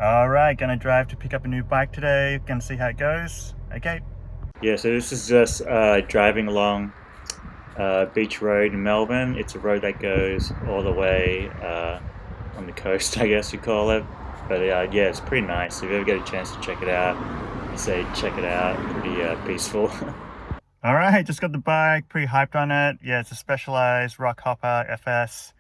Alright, gonna drive to pick up a new bike today. Gonna see how it goes. Okay. Yeah, so this is just driving along Beach Road in Melbourne. It's a road that goes all the way on the coast, I guess you call it. But yeah, it's pretty nice. If you ever get a chance to check it out, I say check it out. Pretty peaceful. Alright, just got the bike, pretty hyped on it. Yeah, it's a Specialized Rockhopper FS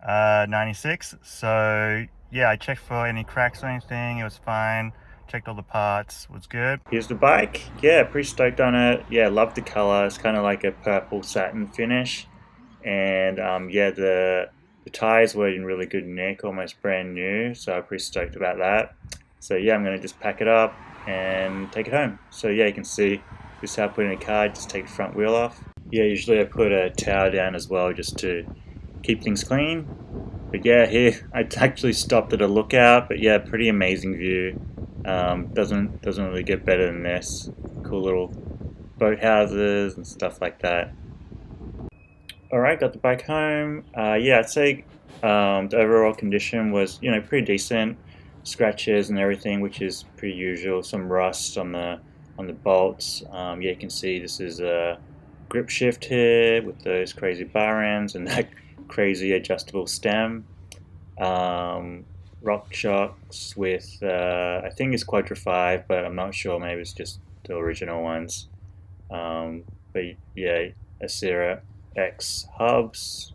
96. So yeah, I checked for any cracks or anything. It was fine. Checked all the parts. Was good. Here's the bike. Yeah, pretty stoked on it. Yeah, love the color. It's kind of like a purple satin finish. And yeah, the tires were in really good nick, almost brand new. So I'm pretty stoked about that. So yeah, I'm gonna just pack it up and take it home. So yeah, you can see this is how I put it in a car. Just take the front wheel off. Yeah, usually I put a towel down as well just to keep things clean. But yeah, here I actually stopped at a lookout. But yeah, pretty amazing view. Doesn't really get better than this. Cool little boathouses and stuff like that. Alright, got the bike home. Yeah, I'd say the overall condition was, pretty decent. Scratches and everything, which is pretty usual. Some rust on the bolts. Yeah, you can see this is a grip shift here with those crazy bar ends and that crazy adjustable stem. Rock shocks with, I think it's Quadra 5, but I'm not sure. Maybe it's just the original ones. But yeah, Acera X hubs,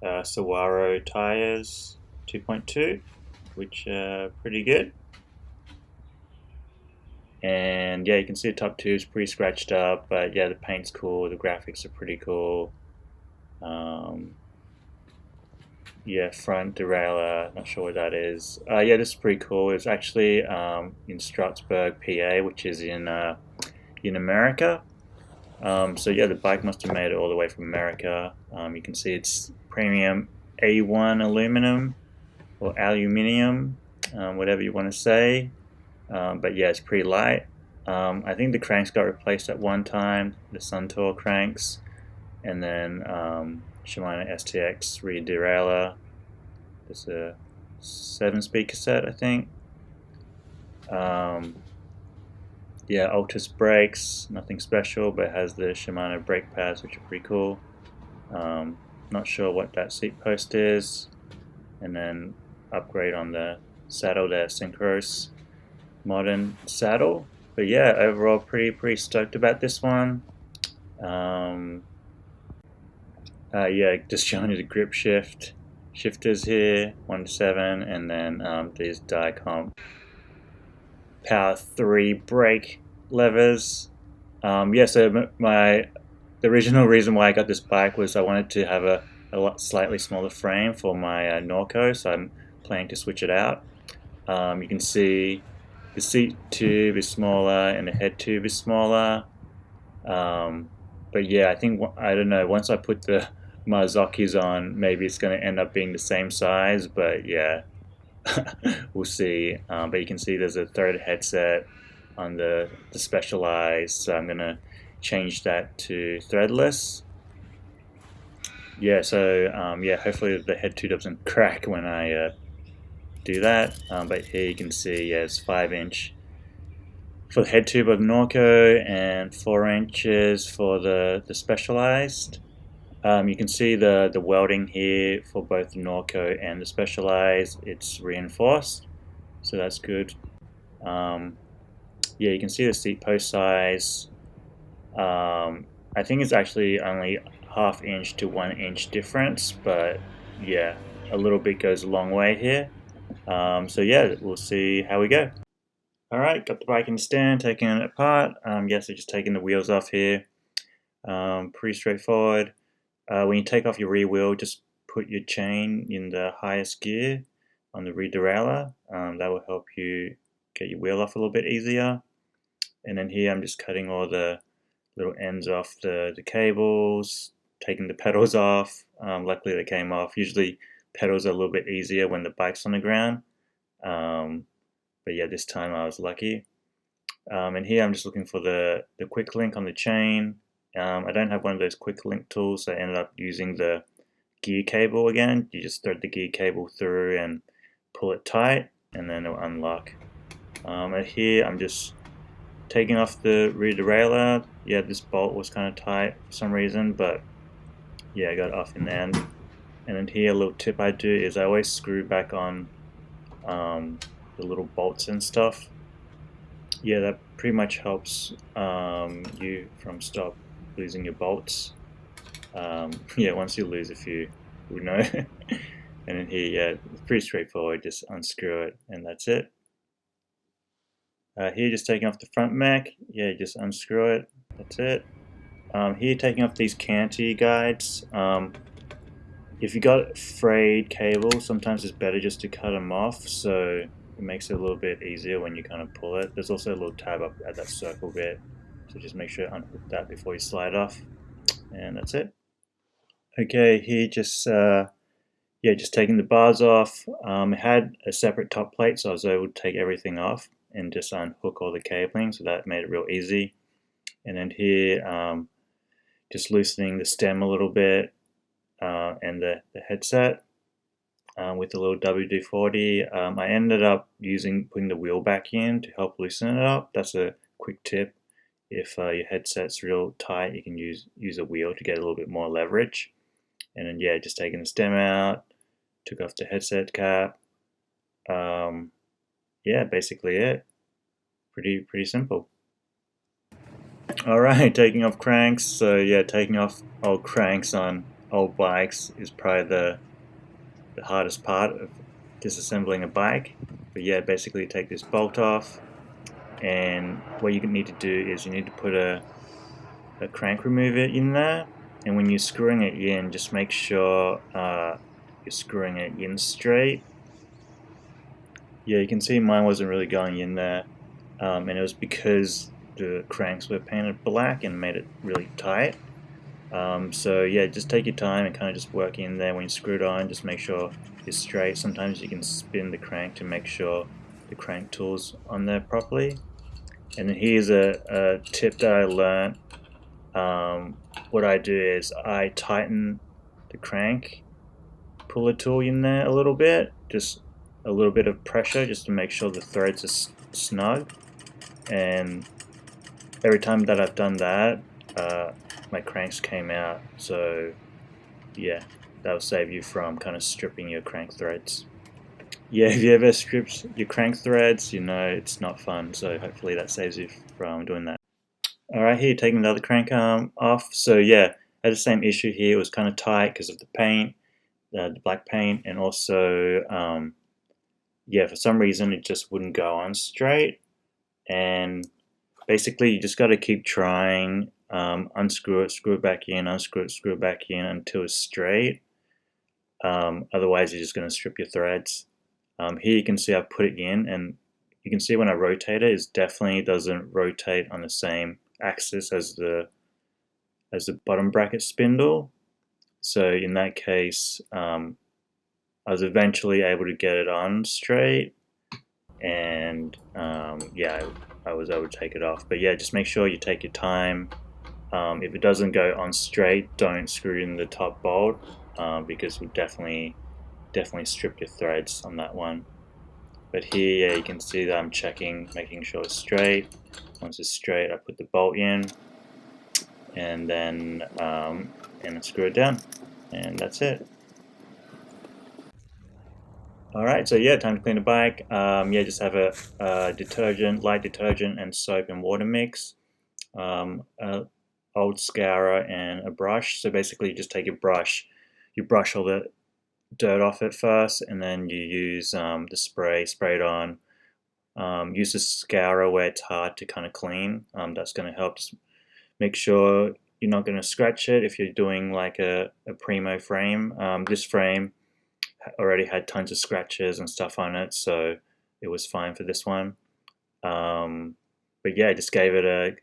Sawaro tires 2.2, which are pretty good. And yeah, you can see the top two is pretty scratched up, but yeah, the paint's cool, the graphics are pretty cool. Yeah, front derailleur, not sure what that is. Yeah, this is pretty cool. It's actually in Strasbourg, PA, which is in America. So yeah, the bike must have made it all the way from America. You can see it's premium A1 aluminum or aluminium, whatever you want to say. But yeah, it's pretty light. I think the cranks got replaced at one time, the Suntour cranks, and then Shimano STX rear derailleur. It's a 7-speed cassette, I think. Yeah, Altus brakes, nothing special, but it has the Shimano brake pads, which are pretty cool. Not sure what that seat post is. And then upgrade on the saddle there, Synchros modern saddle. But yeah, overall pretty stoked about this one. Yeah, just showing you the grip shifters here, 1 to 7, and then these Diacomp Power 3 brake levers. Yeah, so the original reason why I got this bike was I wanted to have a lot slightly smaller frame for my Norco, so I'm planning to switch it out. You can see the seat tube is smaller and the head tube is smaller. But yeah, I don't know, once I put the Marzocchis on, maybe it's going to end up being the same size, but yeah, we'll see. But you can see there's a third headset on the Specialized, so I'm going to change that to threadless. Yeah, so yeah, hopefully the head tube doesn't crack when I do that. But here you can see, yeah, it's 5-inch for the head tube of Norco and 4 inches for the Specialized. You can see the welding here for both the Norco and the Specialized. It's reinforced, so that's good. Yeah, you can see the seat post size. I think it's actually only 1/2 inch to 1 inch difference, but yeah, a little bit goes a long way here. So yeah, we'll see how we go. Alright, got the bike in the stand, taking it apart. Yes, I'm just taking the wheels off here. Pretty straightforward. When you take off your rear wheel, just put your chain in the highest gear on the rear derailleur. That will help you get your wheel off a little bit easier. And then here I'm just cutting all the little ends off the cables, taking the pedals off. Luckily they came off. Usually pedals are a little bit easier when the bike's on the ground. But yeah, this time I was lucky. And here I'm just looking for the quick link on the chain. I don't have one of those quick link tools, so I ended up using the gear cable again. You just thread the gear cable through and pull it tight. and then it'll unlock. And here I'm just taking off the rear derailleur. Yeah, this bolt was kind of tight for some reason, but yeah, I got it off in the end. And then here, a little tip I do is I always screw back on the little bolts and stuff. Yeah, that pretty much helps you from stop losing your bolts. Yeah, once you lose a few, you know. And then here, yeah, it's pretty straightforward. Just unscrew it, and that's it. Here, just taking off the front mech. Yeah, just unscrew it. That's it. Here, taking off these canty guides. If you got frayed cables, sometimes it's better just to cut them off, so it makes it a little bit easier when you kind of pull it. There's also a little tab up at that circle bit, so just make sure you unhook that before you slide off, and that's it. Okay, here just just taking the bars off. It had a separate top plate, so I was able to take everything off and just unhook all the cabling, so that made it real easy. And then here, just loosening the stem a little bit. And the headset with the little WD-40. I ended up putting the wheel back in to help loosen it up. That's a quick tip. If your headset's real tight, you can use a wheel to get a little bit more leverage. And then yeah, just taking the stem out, took off the headset cap. Yeah, basically it. Pretty simple. Alright, taking off cranks. So yeah, taking off old cranks on old bikes is probably the hardest part of disassembling a bike. But yeah, basically take this bolt off, and what you need to do is you need to put a crank remover in there, and when you're screwing it in, just make sure you're screwing it in straight. Yeah, you can see mine wasn't really going in there, and it was because the cranks were painted black and made it really tight. So yeah, just take your time and kind of just work in there. When you screw it on, just make sure it's straight. Sometimes you can spin the crank to make sure the crank tool's on there properly. And then here's a tip that I learned. What I do is I tighten the crank puller tool in there a little bit, just a little bit of pressure just to make sure the threads are snug. And every time that I've done that, my cranks came out. So yeah, that'll save you from kind of stripping your crank threads. Yeah, if you ever stripped your crank threads, you know it's not fun, so hopefully that saves you from doing that. Alright, here taking the other crank arm off. So yeah, I had the same issue here. It was kind of tight because of the paint, the black paint, and also yeah, for some reason it just wouldn't go on straight. And basically you just got to keep trying. Unscrew it, screw it back in, unscrew it, screw it back in until it's straight. Otherwise you're just going to strip your threads. Here you can see I've put it in, and you can see when I rotate it, it definitely doesn't rotate on the same axis as the bottom bracket spindle. So in that case, I was eventually able to get it on straight, and yeah, I was able to take it off. But yeah, just make sure you take your time. If it doesn't go on straight, don't screw in the top bolt, because it will definitely strip your threads on that one. But here, yeah, you can see that I'm checking, making sure it's straight. Once it's straight, I put the bolt in, and then and screw it down, and that's it. Alright, so yeah, time to clean the bike. Yeah, just have a light detergent and soap and water mix, old scourer and a brush. So basically you just take your brush, you brush all the dirt off it first, and then you use the spray it on. Use the scourer where it's hard to kind of clean. That's going to help. Just make sure you're not going to scratch it if you're doing like a primo frame. This frame already had tons of scratches and stuff on it, so it was fine for this one. But yeah, I just gave it a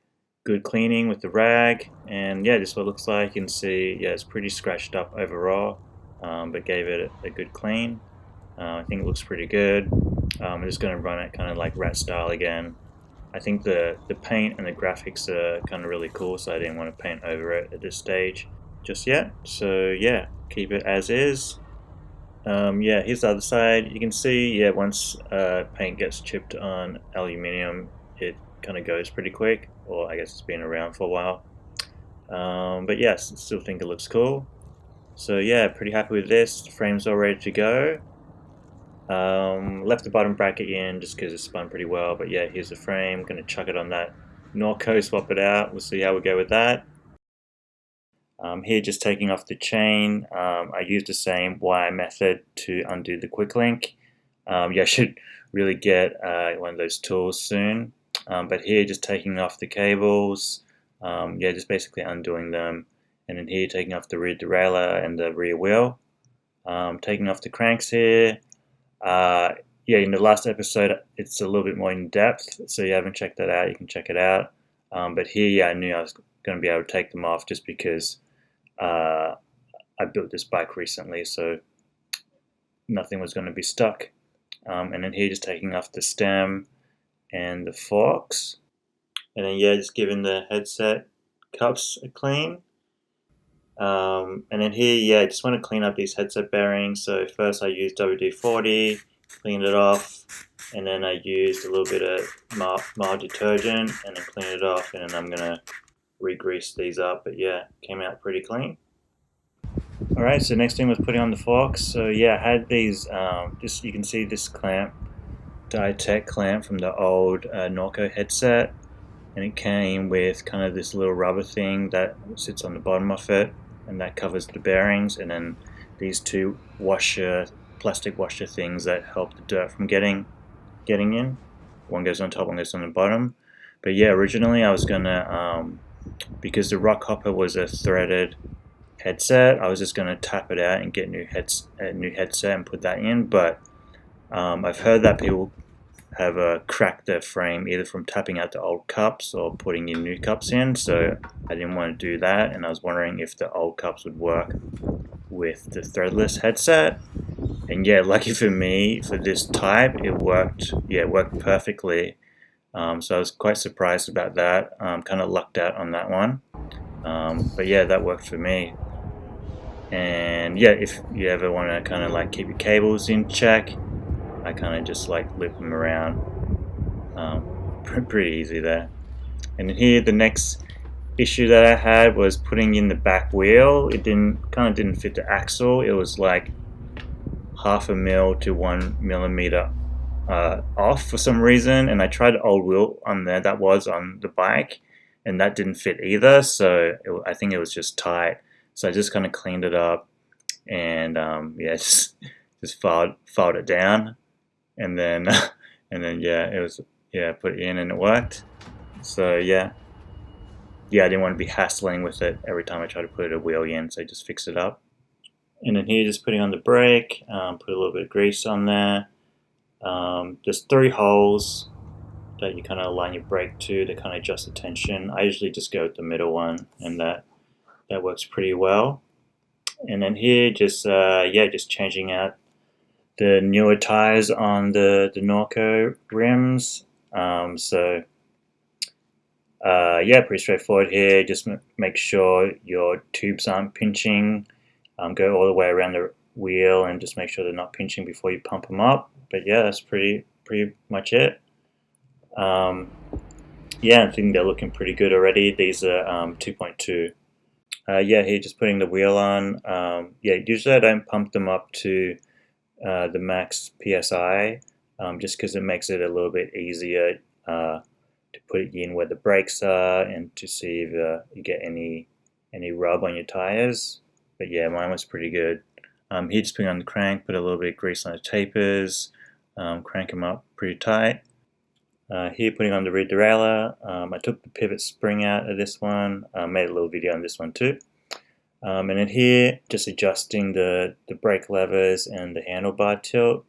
good cleaning with the rag, and yeah, this is what it looks like. You can see, yeah, it's pretty scratched up overall, but gave it a good clean. I think it looks pretty good. I'm just going to run it kind of like rat style again. I think the paint and the graphics are kind of really cool, so I didn't want to paint over it at this stage just yet. So yeah, keep it as is. Yeah, here's the other side. You can see, yeah, once paint gets chipped on aluminium, it kind of goes pretty quick, or I guess it's been around for a while. But yes, I still think it looks cool. So yeah, pretty happy with this. The frame's all ready to go. Left the bottom bracket in just because it spun pretty well, but yeah, here's the frame. Gonna chuck it on that Norco, swap it out. We'll see how we go with that. Here, just taking off the chain. I used the same wire method to undo the quick link. Yeah, I should really get one of those tools soon. But here, just taking off the cables. Yeah, just basically undoing them. And then here, taking off the rear derailleur and the rear wheel. Taking off the cranks here. Yeah, in the last episode, it's a little bit more in depth. So you haven't checked that out, you can check it out. But here, yeah, I knew I was going to be able to take them off just because I built this bike recently, so nothing was going to be stuck. And then here, just taking off the stem and the forks. And then, yeah, just giving the headset cups a clean. And then here, yeah, I just want to clean up these headset bearings. So first I used WD-40, cleaned it off, and then I used a little bit of mild detergent and then cleaned it off, and then I'm going to re-grease these up. But yeah, came out pretty clean. Alright, so next thing was putting on the forks. So yeah, I had these, just you can see this clamp, Diatech clamp from the old Norco headset, and it came with kind of this little rubber thing that sits on the bottom of it, and that covers the bearings, and then these two plastic washer things that help the dirt from getting in. One goes on top, one goes on the bottom. But yeah, originally I was gonna, because the rockhopper was a threaded headset, I was just gonna tap it out and get a new headset and put that in. But I've heard that people have cracked their frame either from tapping out the old cups or putting in new cups in, so I didn't want to do that, and I was wondering if the old cups would work with the threadless headset. And yeah, lucky for me, for this type, it worked. Yeah, it worked perfectly. So I was quite surprised about that. Kind of lucked out on that one. But yeah, that worked for me. And yeah, if you ever want to kind of like keep your cables in check, I kind of just like loop them around. Pretty easy there. And here, the next issue that I had was putting in the back wheel. It kind of didn't fit the axle. It was like 0.5 mil to 1 millimeter off for some reason, and I tried the old wheel on there that was on the bike, and that didn't fit either. So I think it was just tight. So I just kind of cleaned it up, and yeah, just filed it down, and then yeah, it was, yeah, put it in and it worked. So yeah, I didn't want to be hassling with it every time I tried to put a wheel in, so I just fixed it up. And then here, just putting on the brake, put a little bit of grease on there. There's 3 holes that you kind of align your brake to kind of adjust the tension. I usually just go with the middle one, and that works pretty well. And then here, just yeah, just changing out the newer tires on the Norco rims. So yeah, pretty straightforward here. Just make sure your tubes aren't pinching. Go all the way around the wheel and just make sure they're not pinching before you pump them up. But yeah, that's pretty much it. Yeah, I think they're looking pretty good already. These are 2.2. Yeah, here, just putting the wheel on. Yeah, usually I don't pump them up to the max PSI, just because it makes it a little bit easier to put it in where the brakes are and to see if you get any rub on your tires. But yeah, mine was pretty good. Here, just putting on the crank, put a little bit of grease on the tapers, crank them up pretty tight. Here, putting on the rear derailleur. I took the pivot spring out of this one, made a little video on this one too. And then here, just adjusting the brake levers and the handlebar tilt.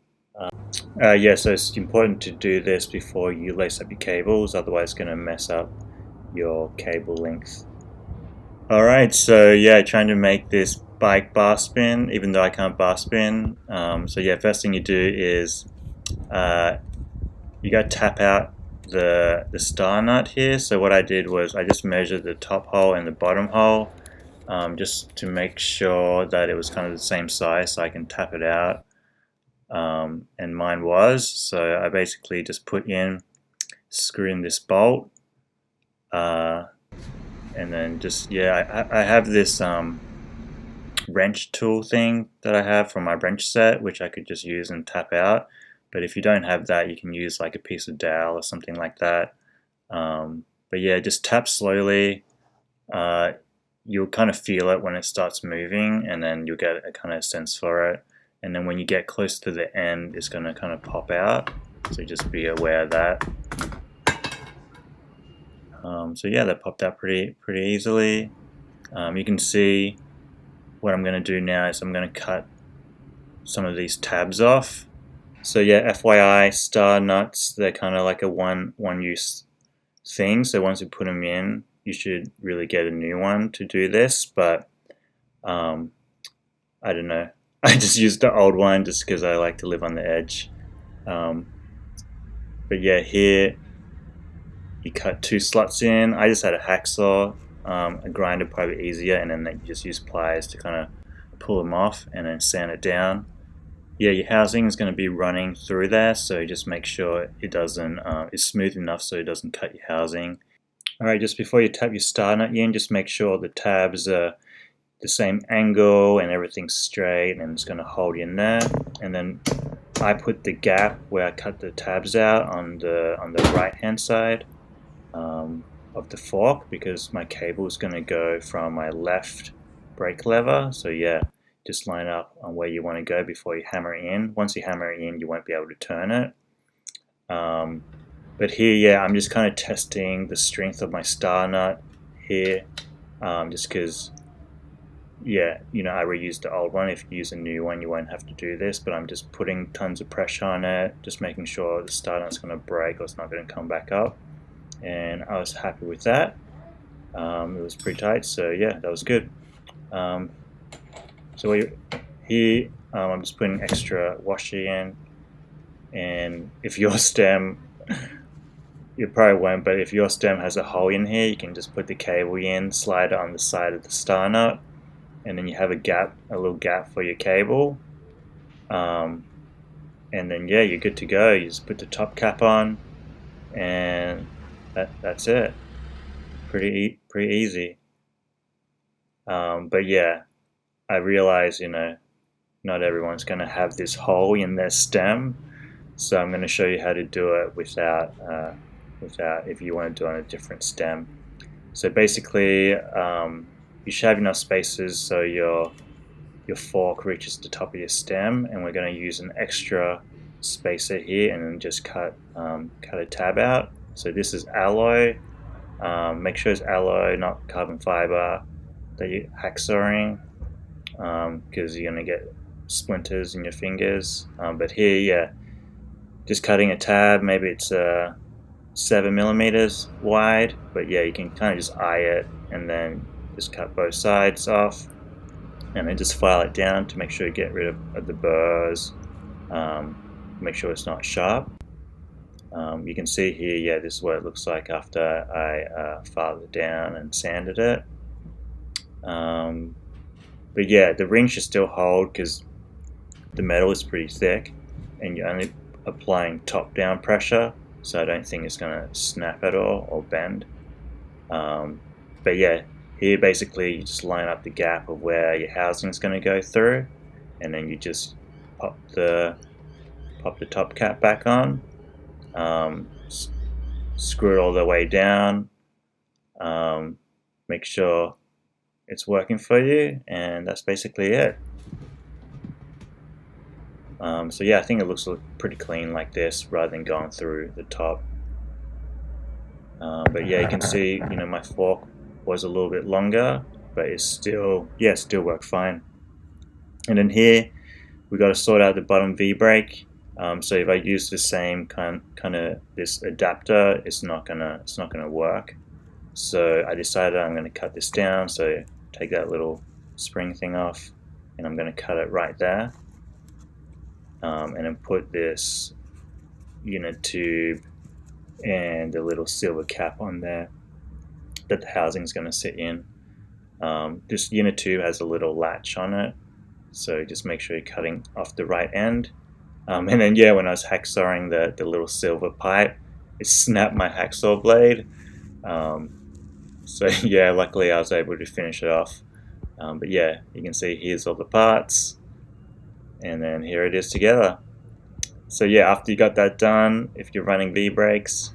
Yeah, so it's important to do this before you lace up your cables, otherwise it's going to mess up your cable length. Alright, so yeah, trying to make this bike bar spin, even though I can't bar spin. So yeah, first thing you do is you got to tap out the star nut here. So what I did was I just measured the top hole and the bottom hole, just to make sure that it was kind of the same size so I can tap it out. and mine was. So I basically just screw in this bolt, and then just, yeah, I have this wrench tool thing that I have from my wrench set, which I could just use and tap out. But if you don't have that, you can use like a piece of dowel or something like that. But yeah, just tap slowly. You'll kind of feel it when it starts moving, and then you'll get a kind of sense for it. And then when you get close to the end, it's going to kind of pop out. So just be aware of that. So yeah, that popped out pretty easily. You can see what I'm going to do now is I'm going to cut some of these tabs off. So yeah, FYI, star nuts, they're kind of like a one use thing. So once you put them in, you should really get a new one to do this. But I don't know. I just used the old one just because I like to live on the edge. But yeah, here you cut 2 slots in. I just had a hacksaw. A grinder probably easier, and then you just use pliers to kind of pull them off and then sand it down. Yeah, your housing is going to be running through there, so just make sure it doesn't, it's smooth enough so it doesn't cut your housing. Alright, just before you tap your star nut in, just make sure the tabs are the same angle and everything's straight, and it's going to hold in there. And then I put the gap where I cut the tabs out on the right hand side of the fork, because my cable is going to go from my left brake lever. So yeah, just line up on where you want to go before you hammer it in. Once you hammer it in, you won't be able to turn it. But here, yeah, I'm just kind of testing the strength of my star nut here, just because, yeah, you know, I reused the old one. If you use a new one, you won't have to do this, but I'm just putting tons of pressure on it, just making sure the star nut's going to break or it's not going to come back up. And I was happy with that. It was pretty tight, so yeah, that was good. So here, I'm just putting extra washi in, and if your stem, you probably won't, but if your stem has a hole in here, you can just put the cable in, slide it on the side of the star nut, and then you have a little gap for your cable. And then yeah, you're good to go. You just put the top cap on, and that's it. Pretty easy. But yeah, I realize, you know, not everyone's going to have this hole in their stem, so I'm going to show you how to do it without if you want to do it on a different stem. So basically, you should have enough spaces so your fork reaches the top of your stem, and we're going to use an extra spacer here and then just cut a tab out. So this is alloy. Make sure it's alloy, not carbon fiber that you're hacksawing, because you're going to get splinters in your fingers. But here, yeah, just cutting a tab, maybe it's 7 millimeters wide, but yeah, you can kind of just eye it and then just cut both sides off, and then just file it down to make sure you get rid of the burrs, make sure it's not sharp. You can see here, yeah, this is what it looks like after I filed it down and sanded it. But yeah, the ring should still hold because the metal is pretty thick, and you're only applying top-down pressure, so I don't think it's going to snap at all or bend. But yeah, here basically you just line up the gap of where your housing is going to go through, and then you just pop the top cap back on, screw it all the way down, make sure it's working for you, and that's basically it. So yeah, I think it looks pretty clean like this rather than going through the top. But yeah, you can see, you know, my fork was a little bit longer, but it's still worked fine. And then here we got to sort out the bottom V brake. So if I use the same kind of this adapter, it's not gonna work. So I decided I'm going to cut this down. So take that little spring thing off, and I'm going to cut it right there, and then put this unit tube and the little silver cap on there that the housing is going to sit in. This unit tube has a little latch on it, so just make sure you're cutting off the right end. And then yeah, when I was hacksawing the little silver pipe, it snapped my hacksaw blade. So yeah, luckily I was able to finish it off. But yeah, you can see here's all the parts, and then here it is together. So yeah, after you got that done, if you're running V-brakes,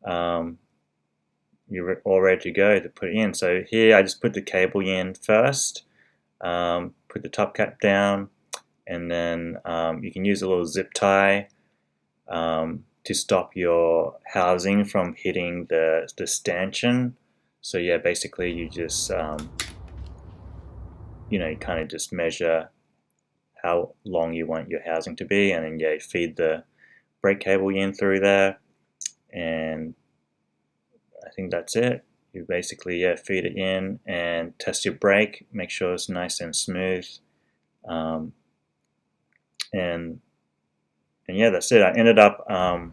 you're all ready to go to put it in. So here I just put the cable in first, put the top cap down, and then you can use a little zip tie to stop your housing from hitting the stanchion. So yeah, basically you just you kind of just measure how long you want your housing to be, and then yeah, feed the brake cable in through there, and I think that's it. You basically feed it in and test your brake, make sure it's nice and smooth, and yeah, that's it. I ended up for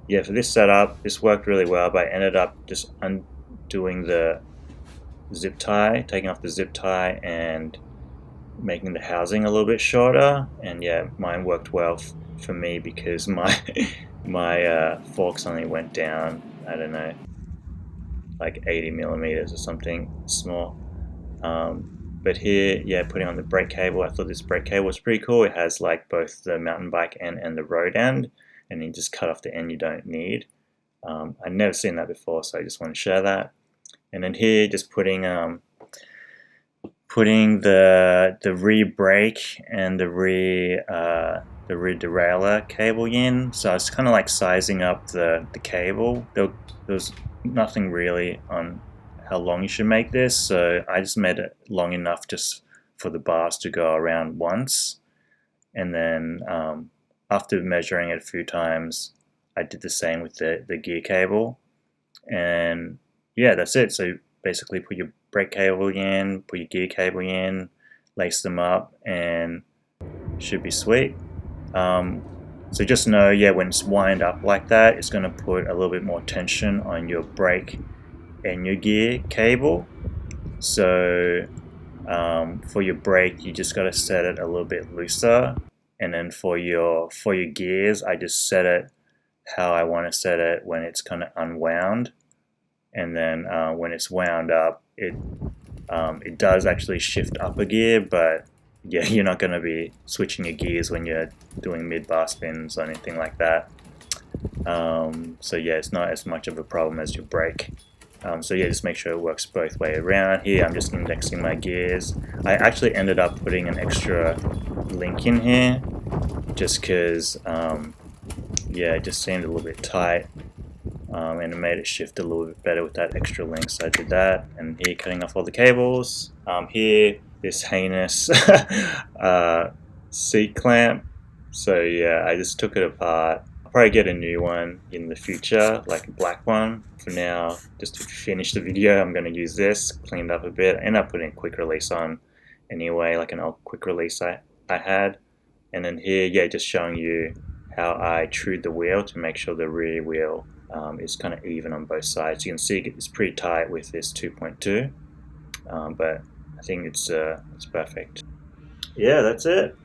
this setup, this worked really well, but I ended up just undoing the zip tie, taking off the zip tie and making the housing a little bit shorter, and yeah, mine worked well for me because my forks only went down, I don't know, like 80 millimeters or something small. But here, yeah, putting on the brake cable, I thought this brake cable was pretty cool. It has like both the mountain bike end and the road end, and you just cut off the end you don't need. I'd never seen that before, so I just want to share that. And then here, just putting the rear brake and the rear derailleur cable in. So I was kind of like sizing up the cable. There was nothing really on how long you should make this, so I just made it long enough just for the bars to go around once, and then after measuring it a few times, I did the same with the gear cable, and yeah, that's it. So basically put your brake cable in, put your gear cable in, lace them up, and should be sweet. So just know, yeah, when it's wind up like that, it's going to put a little bit more tension on your brake and your gear cable. So for your brake, you just got to set it a little bit looser, and then for your gears, I just set it how I want to set it when it's kind of unwound, and then when it's wound up, it does actually shift up a gear, but yeah, you're not going to be switching your gears when you're doing mid-bar spins or anything like that. So yeah, it's not as much of a problem as your brake. So yeah, just make sure it works both way around. Here I'm just indexing my gears. I actually ended up putting an extra link in here just because yeah, it just seemed a little bit tight, and it made it shift a little bit better with that extra link, so I did that. And here, cutting off all the cables. Here, this heinous seat clamp. So yeah, I just took it apart. I'll probably get a new one in the future, like a black one. For now, just to finish the video, I'm going to use this, cleaned up a bit. I ended up putting a quick release on anyway, like an old quick release I had. And then here, yeah, just showing you how I trued the wheel to make sure the rear wheel is kind of even on both sides. You can see it's pretty tight with this 2.2, but I think it's perfect. Yeah, that's it.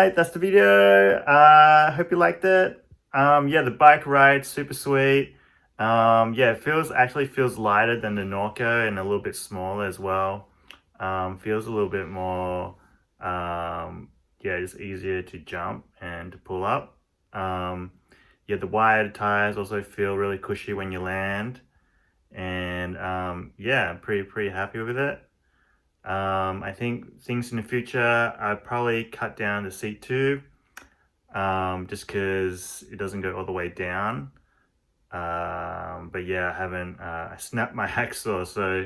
right, that's the video. Hope you liked it. Yeah, the bike ride, super sweet. Yeah, it actually feels lighter than the Norco and a little bit smaller as well. Feels a little bit more, yeah, just easier to jump and to pull up. Yeah, the wired tires also feel really cushy when you land. And yeah, I'm pretty happy with it. I think things in the future, I'd probably cut down the seat tube, just because it doesn't go all the way down. But yeah, I haven't, I snapped my hacksaw, so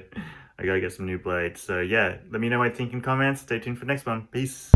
I gotta get some new blades. So yeah, let me know what you think in comments. Stay tuned for the next one. Peace.